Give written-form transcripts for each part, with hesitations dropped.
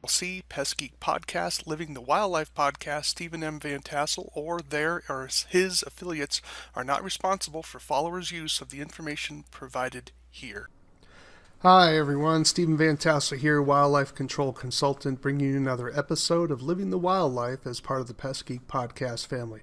C, Pest Geek Podcast, Living the Wildlife Podcast, Stephen M. Vantassel, or their or his affiliates are not responsible for followers' use of the information provided here. Hi everyone, Stephen Vantassel here, Wildlife Control Consultant, bringing you another episode of Living the Wildlife as part of the Pest Geek Podcast family.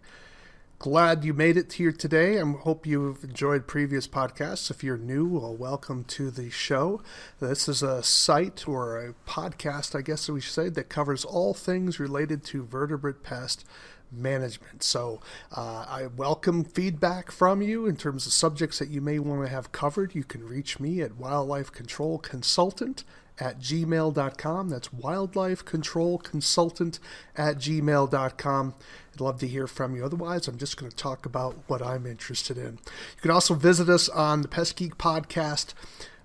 Glad you made it here today. I hope you've enjoyed previous podcasts. If you're new, well, welcome to the show. This is a site or a podcast, I guess we should say, that covers all things related to vertebrate pest management. So I welcome feedback from you in terms of subjects that you may want to have covered. You can reach me at wildlifecontrolconsultant@gmail.com. That's wildlifecontrolconsultant@gmail.com. I'd love to hear from you. Otherwise, I'm just going to talk about what I'm interested in. You can also visit us on the Pest Geek Podcast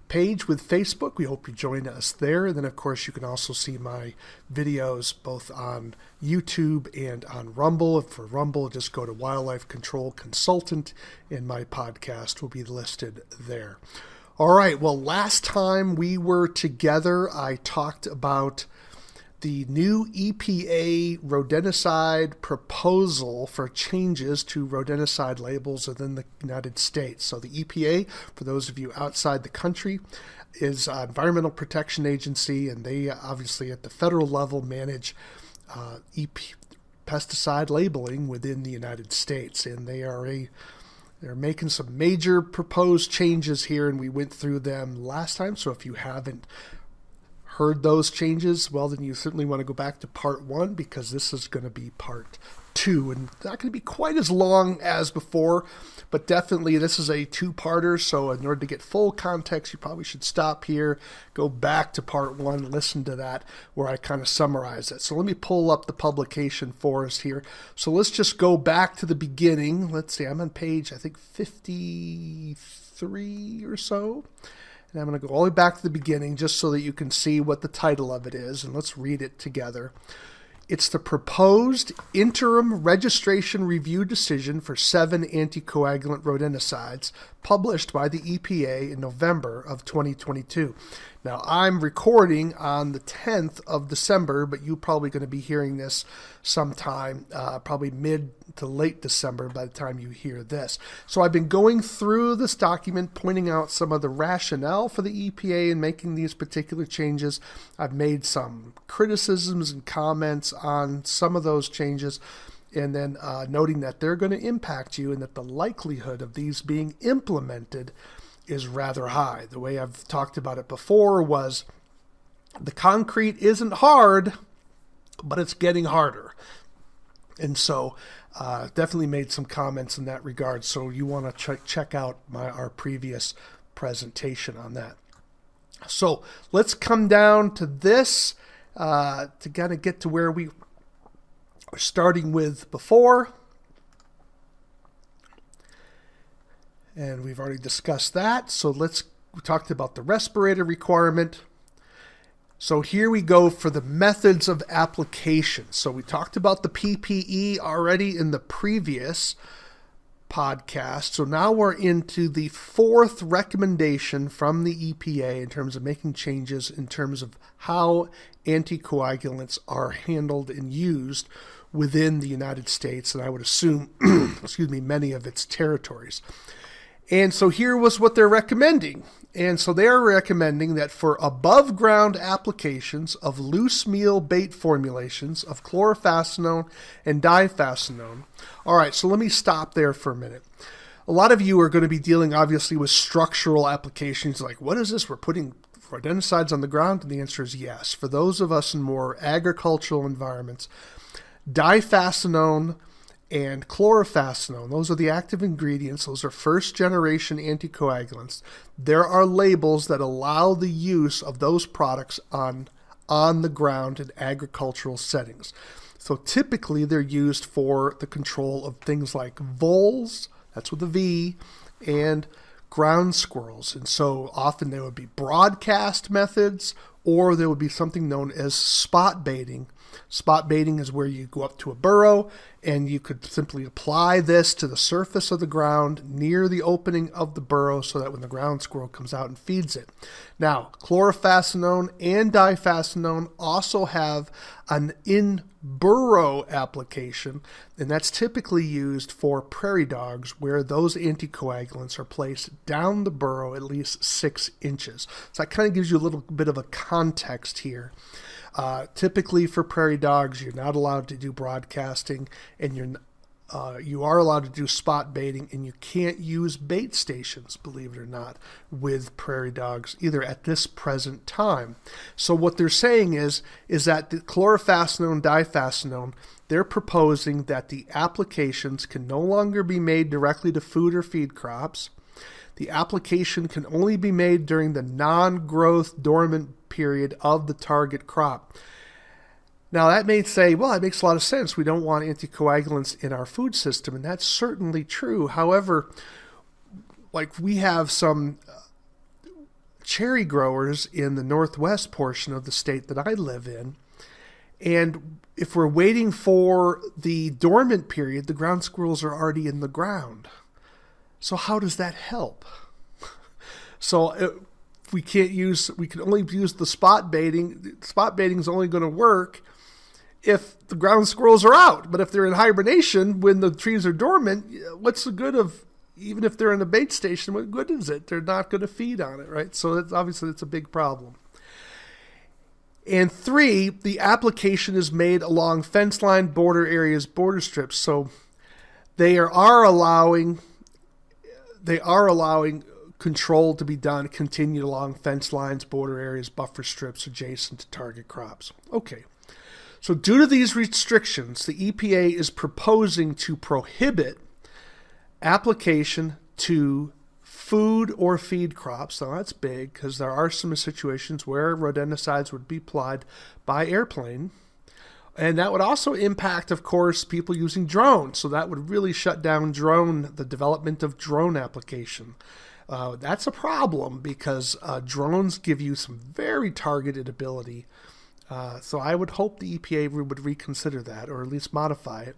page with Facebook. We hope you join us there. And then, of course, you can also see my videos both on YouTube and on Rumble. For Rumble, just go to Wildlife Control Consultant, and my podcast will be listed there. All right. Well, last time we were together, I talked about the new EPA rodenticide proposal for changes to rodenticide labels within the United States. So the EPA, for those of you outside the country, is an environmental protection agency, and they obviously at the federal level manage pesticide labeling within the United States. And they're making some major proposed changes here, and we went through them last time. So if you haven't heard those changes, well, then you certainly want to go back to part one, because this is going to be part two, and not going to be quite as long as before, but definitely this is a two-parter. So in order to get full context, you probably should stop here, go back to part one, listen to that where I kind of summarize it. So let me pull up the publication for us here. So let's just go back to the beginning. Let's see, I'm on page, I think 53 or so. And I'm going to go all the way back to the beginning just so that you can see what the title of it is. And let's read it together. It's the proposed interim registration review decision for 7 anticoagulant rodenticides published by the EPA in November of 2022. Now, I'm recording on the 10th of December, but you're probably going to be hearing this sometime, probably mid to late December by the time you hear this. So I've been going through this document, pointing out some of the rationale for the EPA in making these particular changes. I've made some criticisms and comments on some of those changes, and then noting that they're going to impact you and that the likelihood of these being implemented is rather high. The way I've talked about it before was the concrete isn't hard, but it's getting harder. And so definitely made some comments in that regard. So you want to check out our previous presentation on that. So let's come down to this to kind of get to where we were starting with before. And we've already discussed that. So we talked about the respirator requirement. So here we go for the methods of application. So we talked about the PPE already in the previous podcast. So now we're into the fourth recommendation from the EPA in terms of making changes in terms of how anticoagulants are handled and used within the United States, and I would assume, many of its territories. And so here was what they're recommending. And so they're recommending that for above ground applications of loose meal bait formulations of chlorphacinone and difhacinone. All right, so let me stop there for a minute. A lot of you are going to be dealing obviously with structural applications like, what is this? We're putting rodenticides on the ground? And the answer is yes. For those of us in more agricultural environments, difhacinone and chlorphacinone, those are the active ingredients. Those are first generation anticoagulants. There are labels that allow the use of those products on the ground in agricultural settings. So typically they're used for the control of things like voles, that's with a V, and ground squirrels. And so often there would be broadcast methods or there would be something known as spot baiting. Spot baiting is where you go up to a burrow and you could simply apply this to the surface of the ground near the opening of the burrow so that when the ground squirrel comes out and feeds it. Now, chlorofascinone and difascinone also have an in-burrow application, and that's typically used for prairie dogs where those anticoagulants are placed down the burrow at least 6 inches. So that kind of gives you a little bit of a context here. Typically for prairie dogs, you're not allowed to do broadcasting, and you are allowed to do spot baiting, and you can't use bait stations, believe it or not, with prairie dogs either at this present time. So what they're saying is that the chlorofascinone, difascinone, they're proposing that the applications can no longer be made directly to food or feed crops. The application can only be made during the non-growth dormant period of the target crop. Now that may say, well, that makes a lot of sense. We don't want anticoagulants in our food system, and that's certainly true. However, like we have some cherry growers in the northwest portion of the state that I live in, and if we're waiting for the dormant period, the ground squirrels are already in the ground. So how does that help? So we can only use the spot baiting. Spot baiting is only going to work if the ground squirrels are out. But if they're in hibernation when the trees are dormant, what's the good of, even if they're in a bait station, what good is it? They're not going to feed on it, right? So obviously it's a big problem. And 3, the application is made along fence line, border areas, border strips. So they are allowing control to be done, continued along fence lines, border areas, buffer strips adjacent to target crops. Okay. So due to these restrictions, the EPA is proposing to prohibit application to food or feed crops. Now that's big because there are some situations where rodenticides would be applied by airplane. And that would also impact, of course, people using drones. So that would really shut down the development of drone application. That's a problem because drones give you some very targeted ability. So I would hope the EPA would reconsider that or at least modify it.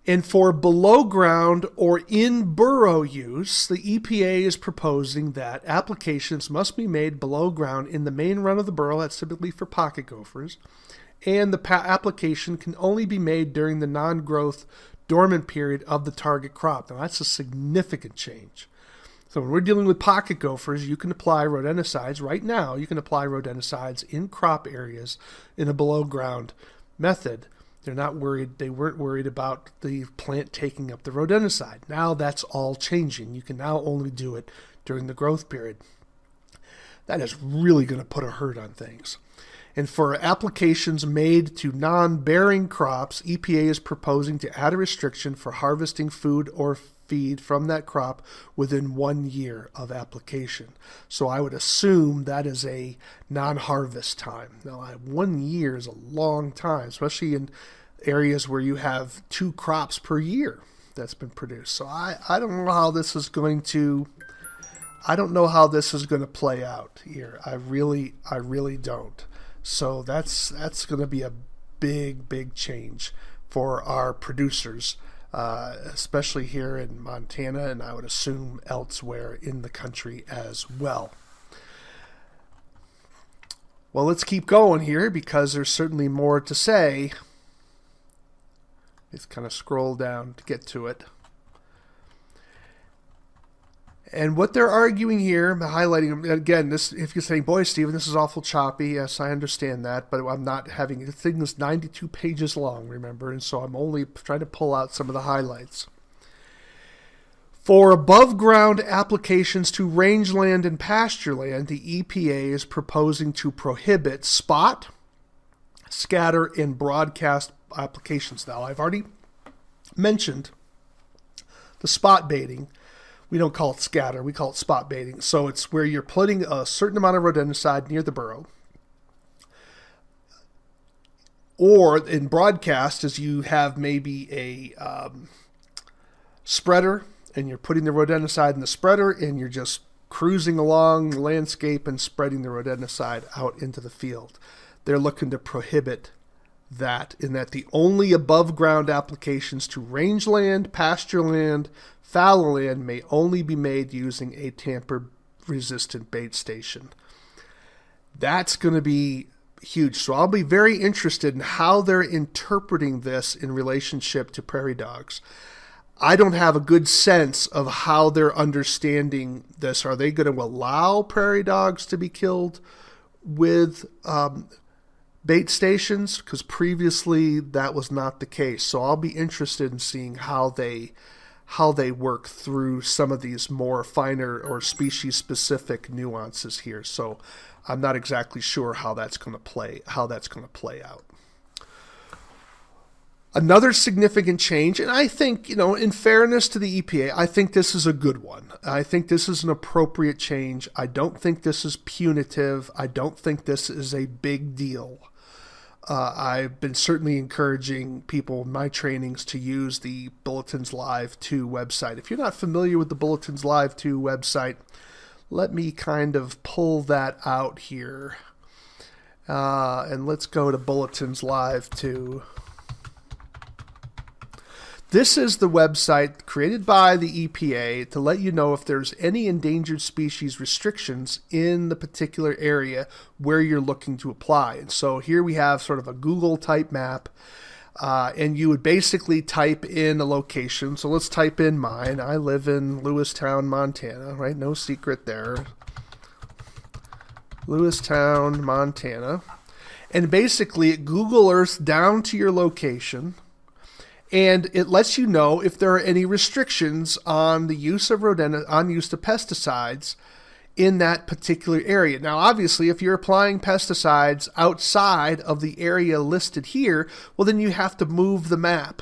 And for below ground or in burrow use, the EPA is proposing that applications must be made below ground in the main run of the burrow. That's typically for pocket gophers. And the application can only be made during the non-growth dormant period of the target crop. Now, that's a significant change. So when we're dealing with pocket gophers, you can apply rodenticides. Right now, you can apply rodenticides in crop areas in a below-ground method. They weren't worried about the plant taking up the rodenticide. Now that's all changing. You can now only do it during the growth period. That is really going to put a hurt on things. And for applications made to non-bearing crops, EPA is proposing to add a restriction for harvesting food or feed from that crop within 1 year of application. So I would assume that is a non-harvest time. Now, 1 year is a long time, especially in areas where you have 2 crops per year that's been produced. So I don't know how this is going to play out here. I really don't. So that's going to be a big change for our producers, especially here in Montana, and I would assume elsewhere in the country as well. Well, let's keep going here because there's certainly more to say. Let's kind of scroll down to get to it. And what they're arguing here, highlighting, again, this, if you're saying, boy, Stephen, this is awful choppy. Yes, I understand that, but I'm not having, the thing is 92 pages long, remember, and so I'm only trying to pull out some of the highlights. For above-ground applications to rangeland and pastureland, the EPA is proposing to prohibit spot, scatter, and broadcast applications. Now, I've already mentioned the spot baiting. We don't call it scatter, we call it spot baiting. So it's where you're putting a certain amount of rodenticide near the burrow. Or in broadcast, as you have maybe a spreader, and you're putting the rodenticide in the spreader, and you're just cruising along the landscape and spreading the rodenticide out into the field. They're looking to prohibit that, in that the only above ground applications to rangeland, pasture land, fallow land may only be made using a tamper resistant bait station. That's going to be huge. So I'll be very interested in how they're interpreting this in relationship to prairie dogs. I don't have a good sense of how they're understanding this. Are they going to allow prairie dogs to be killed with bait stations? Because previously that was not the case. So I'll be interested in seeing how they work through some of these more finer or species specific nuances here. So I'm not exactly sure how that's going to play out. Another significant change, and I think, in fairness to the EPA, I think this is a good one. I think this is an appropriate change. I don't think this is punitive. I don't think this is a big deal. I've been certainly encouraging people in my trainings to use the Bulletins Live 2 website. If you're not familiar with the Bulletins Live 2 website, let me kind of pull that out here. And let's go to Bulletins Live 2. This is the website created by the EPA to let you know if there's any endangered species restrictions in the particular area where you're looking to apply. And so here we have sort of a Google type map, and you would basically type in a location. So let's type in mine. I live in Lewistown, Montana, right? No secret there. Lewistown, Montana. And basically it Google Earths down to your location, and it lets you know if there are any restrictions on the use of use of pesticides in that particular area. Now, obviously, if you're applying pesticides outside of the area listed here, well, then you have to move the map.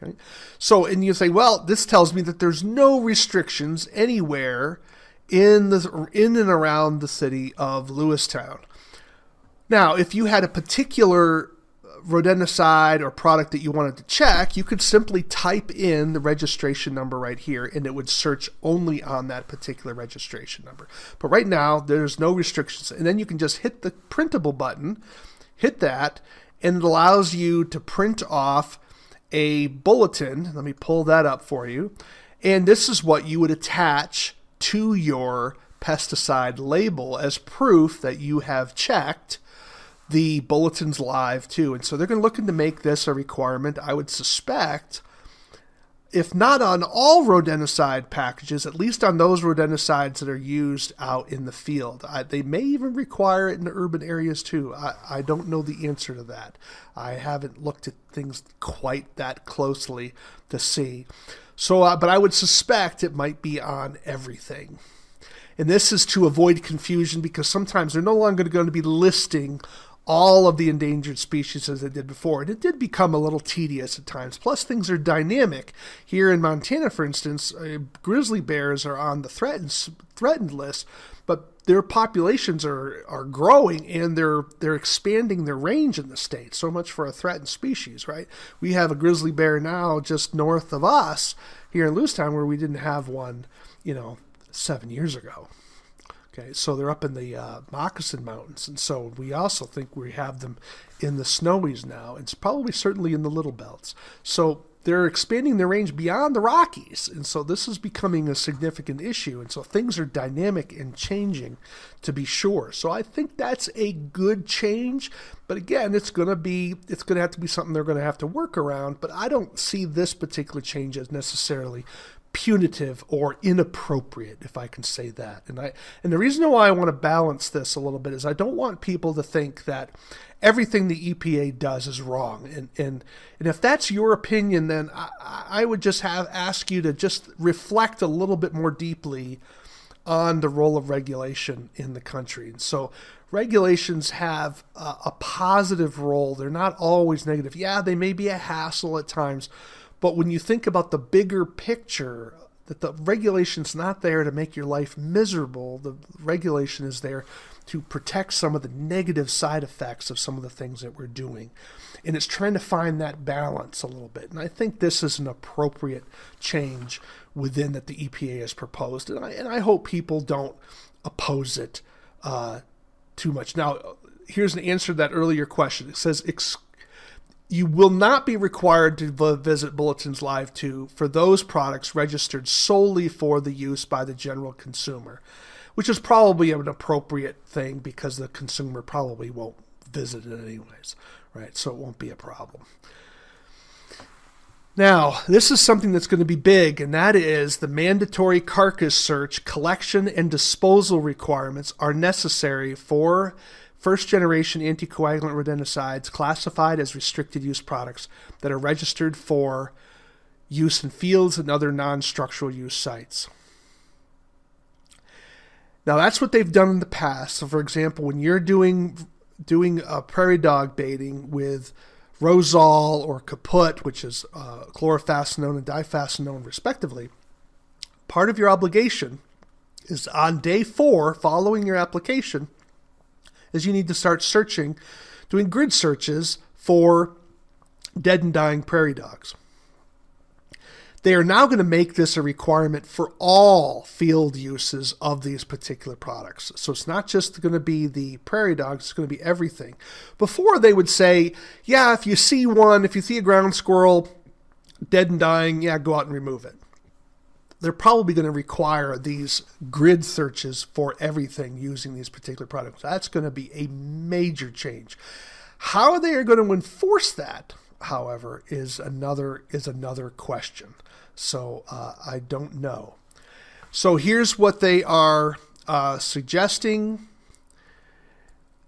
Okay. So, and you say, well, this tells me that there's no restrictions anywhere in and around the city of Lewistown. Now, if you had a particular rodenticide or product that you wanted to check, you could simply type in the registration number right here, and it would search only on that particular registration number. But right now, there's no restrictions. And then you can just hit the printable button, hit that, and it allows you to print off a bulletin. Let me pull that up for you. And this is what you would attach to your pesticide label as proof that you have checked the Bulletins Live 2. And so they're going to look to make this a requirement, I would suspect, if not on all rodenticide packages, at least on those rodenticides that are used out in the field. They may even require it in urban areas too. I don't know the answer to that. I haven't looked at things quite that closely to see. So, but I would suspect it might be on everything. And this is to avoid confusion, because sometimes they're no longer going to be listing all of the endangered species as they did before. And it did become a little tedious at times. Plus, things are dynamic. Here in Montana, for instance, grizzly bears are on the threatened list, but their populations are growing, and they're expanding their range in the state. So much for a threatened species, right? We have a grizzly bear now just north of us here in Lewistown, where we didn't have one, 7 years ago. Okay, so they're up in the Moccasin Mountains, and so we also think we have them in the Snowies now. It's probably certainly in the Little Belts. So they're expanding their range beyond the Rockies, and so this is becoming a significant issue, and so things are dynamic and changing, to be sure. So I think that's a good change, but again, it's going to have to be something they're going to have to work around, but I don't see this particular change as necessarily punitive or inappropriate, if I can say that. And the reason why I want to balance this a little bit is I don't want people to think that everything the EPA does is wrong. And if that's your opinion, then I would just ask you to just reflect a little bit more deeply on the role of regulation in the country. And so regulations have a positive role. They're not always negative. Yeah, they may be a hassle at times, but when you think about the bigger picture, that the regulation's not there to make your life miserable. The regulation is there to protect some of the negative side effects of some of the things that we're doing. And it's trying to find that balance a little bit. And I think this is an appropriate change within that the EPA has proposed. And I hope people don't oppose it too much. Now, here's an answer to that earlier question. It says, you will not be required to visit Bulletins Live 2 for those products registered solely for the use by the general consumer, which is probably an appropriate thing because the consumer probably won't visit it anyways, right? So it won't be a problem. Now, this is something that's going to be big, and that is the mandatory carcass search, collection, and disposal requirements are necessary for first-generation anticoagulant rodenticides classified as restricted use products that are registered for use in fields and other non-structural use sites. Now, that's what they've done in the past. So, for example, when you're doing prairie dog baiting with Rosol or Kaput, which is chlorofascinone and difascinone respectively, part of your obligation is on day 4 following your application is you need to start searching, doing grid searches for dead and dying prairie dogs. They are now going to make this a requirement for all field uses of these particular products. So it's not just going to be the prairie dogs, it's going to be everything. Before they would say, yeah, if you see a ground squirrel dead and dying, yeah, go out and remove it. They're probably going to require these grid searches for everything using these particular products. That's going to be a major change. How they are going to enforce that, however, is another question. So I don't know. So here's what they are suggesting.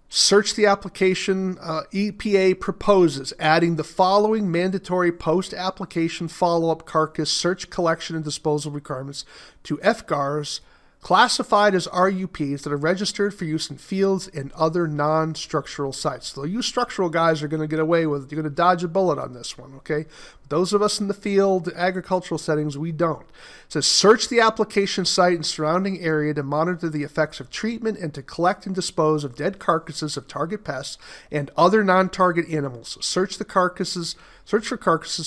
Search the application. EPA proposes adding the following mandatory post-application follow-up carcass search, collection, and disposal requirements to FGARs classified as RUPs that are registered for use in fields and other non-structural sites. So you structural guys are going to get away with it. You're going to dodge a bullet on this one, okay? Those of us in the field, agricultural settings, we don't. It says search the application site and surrounding area to monitor the effects of treatment and to collect and dispose of dead carcasses of target pests and other non-target animals. Search for carcasses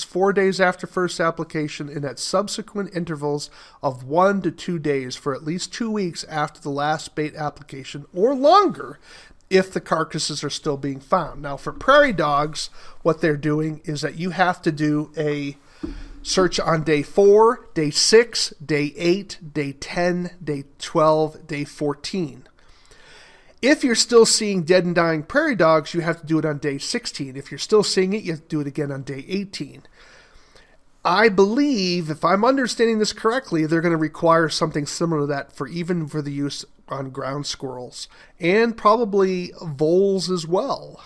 4 days after first application and at subsequent intervals of 1 to 2 days for at least 2 weeks after the last bait application or longer if the carcasses are still being found. Now, for prairie dogs, what they're doing is that you have to do a search on day 4, day 6, day 8, day 10, day 12, day 14. If you're still seeing dead and dying prairie dogs, you have to do it on day 16. If you're still seeing it, you have to do it again on day 18. I believe, if I'm understanding this correctly, they're going to require something similar to that for the use on ground squirrels and probably voles as well.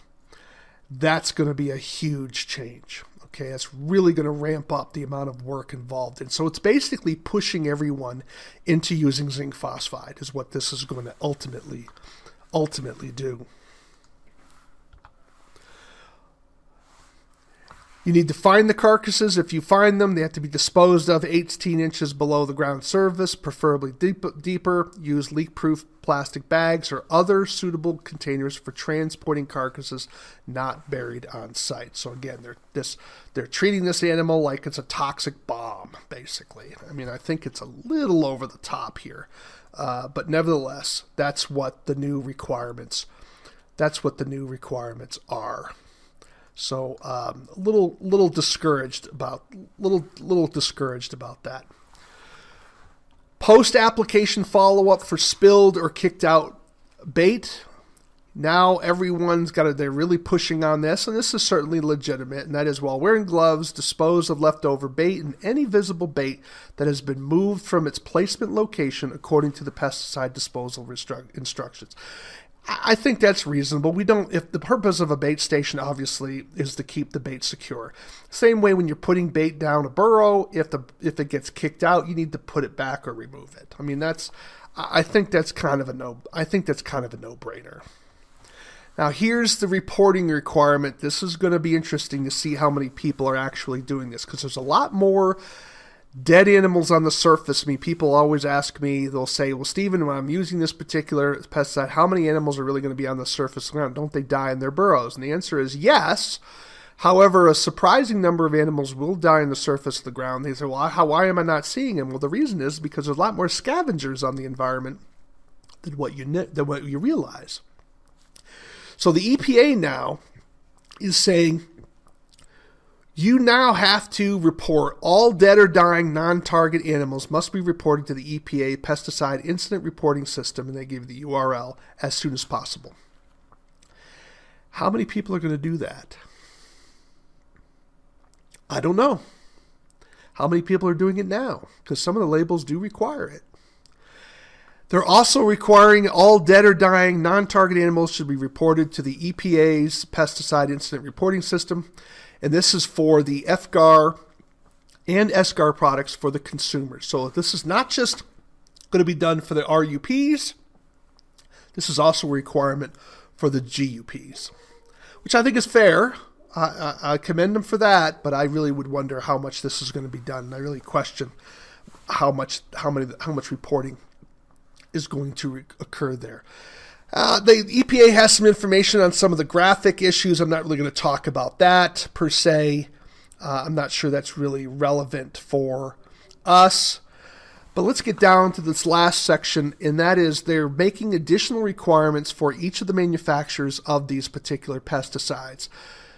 That's going to be a huge change. Okay, that's really going to ramp up the amount of work involved. And so it's basically pushing everyone into using zinc phosphide is what this is going to ultimately do. You need to find the carcasses. If you find them, they have to be disposed of 18 inches below the ground surface, preferably deeper. Use leak-proof plastic bags or other suitable containers for transporting carcasses not buried on site. So again, they're treating this animal like it's a toxic bomb, basically. I mean, I think it's a little over the top here. But nevertheless, that's what the new requirements are. So little discouraged about that. Post-application follow-up for spilled or kicked out bait. Now they're really pushing on this, and this is certainly legitimate, and that is while wearing gloves, dispose of leftover bait and any visible bait that has been moved from its placement location according to the pesticide disposal instructions. I think that's reasonable. If the purpose of a bait station obviously is to keep the bait secure. Same way when you're putting bait down a burrow, if it gets kicked out, you need to put it back or remove it. I mean, I think that's kind of a no-brainer. Now, here's the reporting requirement. This is going to be interesting to see how many people are actually doing this because there's a lot more Dead animals on the surface. I mean, people always ask me, they'll say, well, Stephen, when I'm using this particular pesticide, how many animals are really going to be on the surface of the ground? Don't they die in their burrows? And the answer is yes. However, a surprising number of animals will die on the surface of the ground. They say, well, why am I not seeing them? Well, the reason is because there's a lot more scavengers on the environment than what you realize. So the EPA now is saying, you now have to report all dead or dying non-target animals must be reported to the EPA Pesticide Incident Reporting System, and they give you the URL, as soon as possible. How many people are going to do that? I don't know. How many people are doing it now? Because some of the labels do require it. They're also requiring all dead or dying non-target animals should be reported to the EPA's Pesticide Incident Reporting System. And this is for the FGAR and SGAR products for the consumer. So this is not just going to be done for the RUPs. This is also a requirement for the GUPs, which I think is fair. I commend them for that, but I really would wonder how much this is going to be done. And I really question how much reporting is going to occur there. The EPA has some information on some of the graphic issues. I'm not really going to talk about that per se. I'm not sure that's really relevant for us. But let's get down to this last section, and that is they're making additional requirements for each of the manufacturers of these particular pesticides.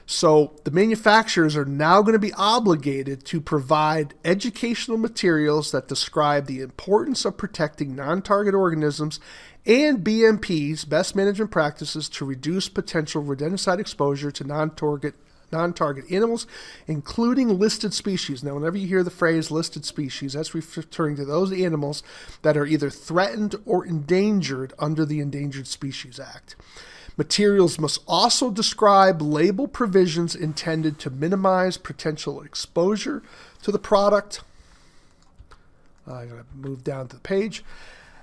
So the manufacturers are now going to be obligated to provide educational materials that describe the importance of protecting non-target organisms and BMP's best management practices to reduce potential rodenticide exposure to non-target animals, including listed species. Now, whenever you hear the phrase listed species, that's referring to those animals that are either threatened or endangered under the Endangered Species Act. Materials must also describe label provisions intended to minimize potential exposure to the product. I'm going to move down to the page.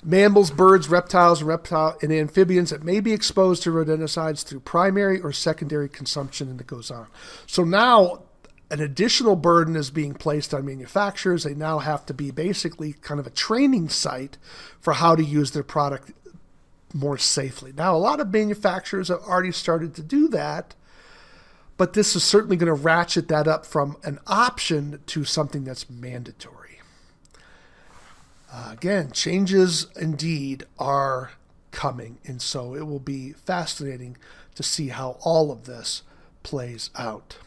Mammals, birds, reptiles, and amphibians that may be exposed to rodenticides through primary or secondary consumption, and it goes on. So now an additional burden is being placed on manufacturers. They now have to be basically kind of a training site for how to use their product more safely. Now, a lot of manufacturers have already started to do that, but this is certainly going to ratchet that up from an option to something that's mandatory. Again, changes indeed are coming, and so it will be fascinating to see how all of this plays out.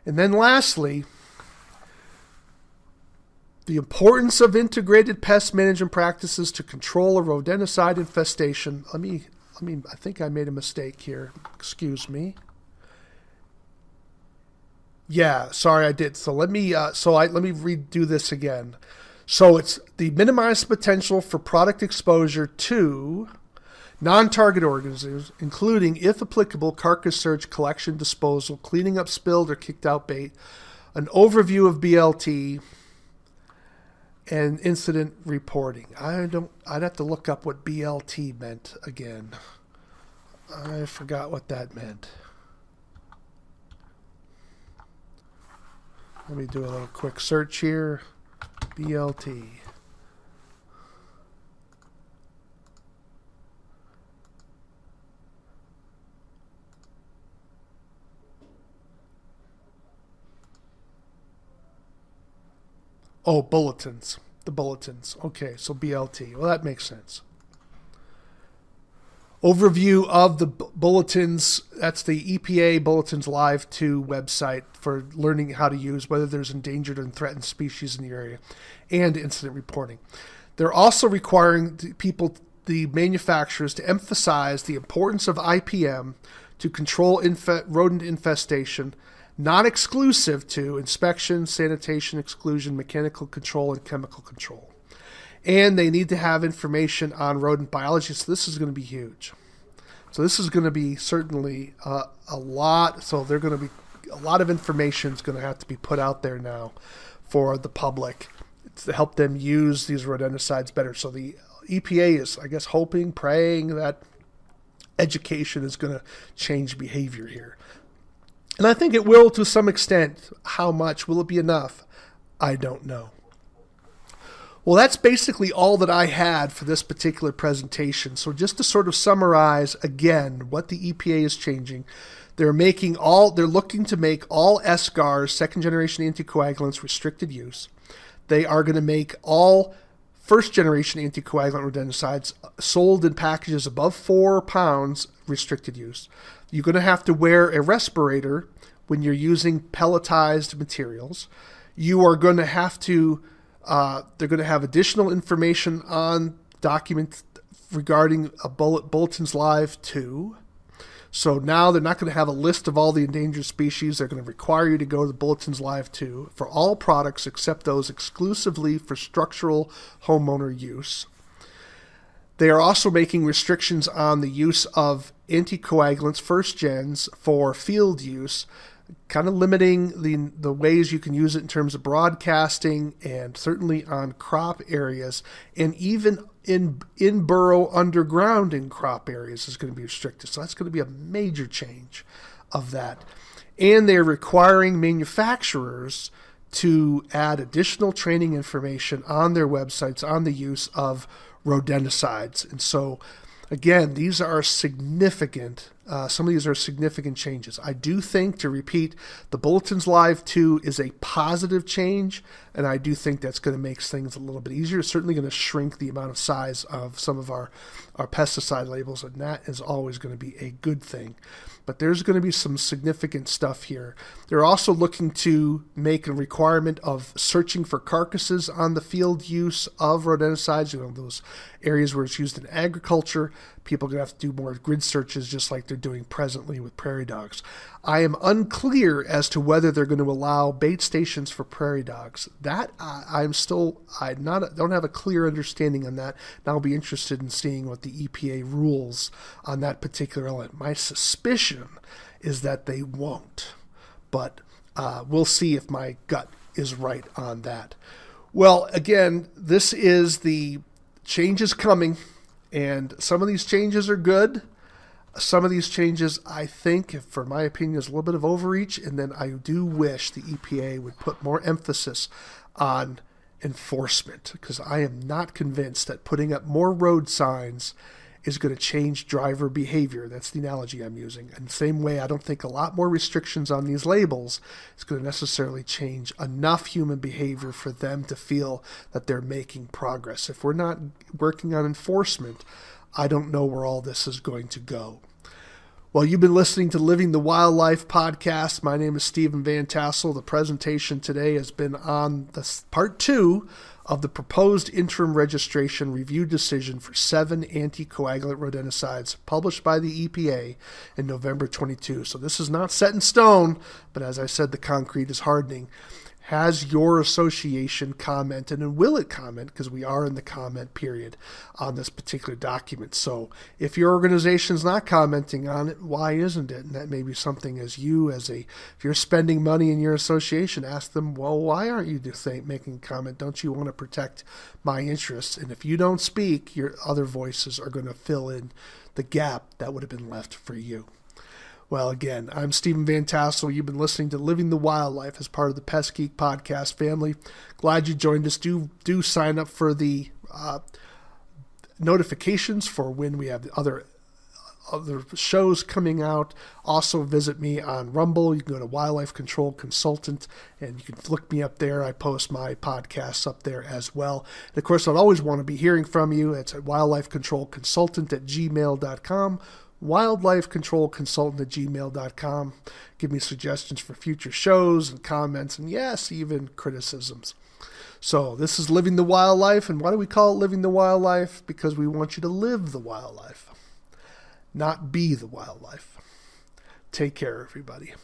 And then lastly, the importance of integrated pest management practices to control a rodenticide infestation. I think I made a mistake here. Excuse me. Yeah, sorry, I did. So let me redo this again. So it's the minimized potential for product exposure to non-target organisms, including, if applicable, carcass search, collection, disposal, cleaning up spilled or kicked out bait, an overview of BLT, and incident reporting. I'd have to look up what BLT meant again. I forgot what that meant. Let me do a little quick search here. BLT. Oh, bulletins. The bulletins. Okay, so BLT. Well, that makes sense. Overview of the bulletins. That's the EPA Bulletins Live 2 website for learning how to use whether there's endangered and threatened species in the area, and incident reporting. They're also requiring the manufacturers to emphasize the importance of IPM to control rodent infestation, not exclusive to inspection, sanitation, exclusion, mechanical control, and chemical control. And they need to have information on rodent biology. So this is going to be huge. So this is going to be certainly a lot. So they're going to be a lot of information is going to have to be put out there now for the public to help them use these rodenticides better. So the EPA is, I guess, hoping, praying that education is going to change behavior here. And I think it will to some extent. How much? Will it be enough? I don't know. Well, that's basically all that I had for this particular presentation. So just to sort of summarize again what the EPA is changing, they're looking to make all SGARs, second generation anticoagulants, restricted use. They are going to make all first generation anticoagulant rodenticides sold in packages above 4 pounds restricted use. You're going to have to wear a respirator when you're using pelletized materials. You are going to have to they're going to have additional information on documents regarding a Bulletins Live 2. So now they're not going to have a list of all the endangered species. They're going to require you to go to the Bulletins Live 2 for all products except those exclusively for structural homeowner use. They are also making restrictions on the use of anticoagulants, first gens, for field use, kind of limiting the ways you can use it in terms of broadcasting and certainly on crop areas, and even in burrow underground in crop areas is going to be restricted. So that's going to be a major change of that. And they're requiring manufacturers to add additional training information on their websites on the use of rodenticides. And so again, these are significant. Some of these are significant changes. I do think, to repeat, the Bulletins Live 2 is a positive change, and I do think that's going to make things a little bit easier. It's certainly going to shrink the amount of size of some of our pesticide labels, and that is always going to be a good thing. But there's going to be some significant stuff here. They're also looking to make a requirement of searching for carcasses on the field use of rodenticides, those areas where it's used in agriculture. People are going to have to do more grid searches just like they're doing presently with prairie dogs. I am unclear as to whether they're going to allow bait stations for prairie dogs. That I don't have a clear understanding on that. And I'll be interested in seeing what the EPA rules on that particular element. My suspicion is that they won't, but we'll see if my gut is right on that. Well, again, this is the changes coming, and some of these changes are good. Some of these changes, I think, for my opinion, is a little bit of overreach, and then I do wish the EPA would put more emphasis on enforcement, because I am not convinced that putting up more road signs is going to change driver behavior. That's the analogy I'm using. And the same way, I don't think a lot more restrictions on these labels is going to necessarily change enough human behavior for them to feel that they're making progress. If we're not working on enforcement, I don't know where all this is going to go. Well, you've been listening to Living the Wildlife podcast. My name is Stephen Vantassel. The presentation today has been on the part 2 of the proposed interim registration review decision for 7 anticoagulant rodenticides published by the EPA in November 22. So this is not set in stone, but as I said, the concrete is hardening. Has your association commented, and will it comment, because we are in the comment period on this particular document. So if your organization's not commenting on it, why isn't it? And that may be something if you're spending money in your association, ask them, well, why aren't you making a comment? Don't you want to protect my interests? And if you don't speak, your other voices are going to fill in the gap that would have been left for you. Well, again, I'm Stephen Vantassel. You've been listening to Living the Wildlife as part of the Pest Geek podcast family. Glad you joined us. Do sign up for the notifications for when we have other shows coming out. Also visit me on Rumble. You can go to Wildlife Control Consultant, and you can look me up there. I post my podcasts up there as well. And of course, I'd always want to be hearing from you. It's at wildlifecontrolconsultant@gmail.com. wildlifecontrolconsultant@gmail.com. Give me suggestions for future shows and comments, and yes, even criticisms. So this is Living the Wildlife, and why do we call it Living the Wildlife? Because we want you to live the wildlife, not be the wildlife. Take care, everybody.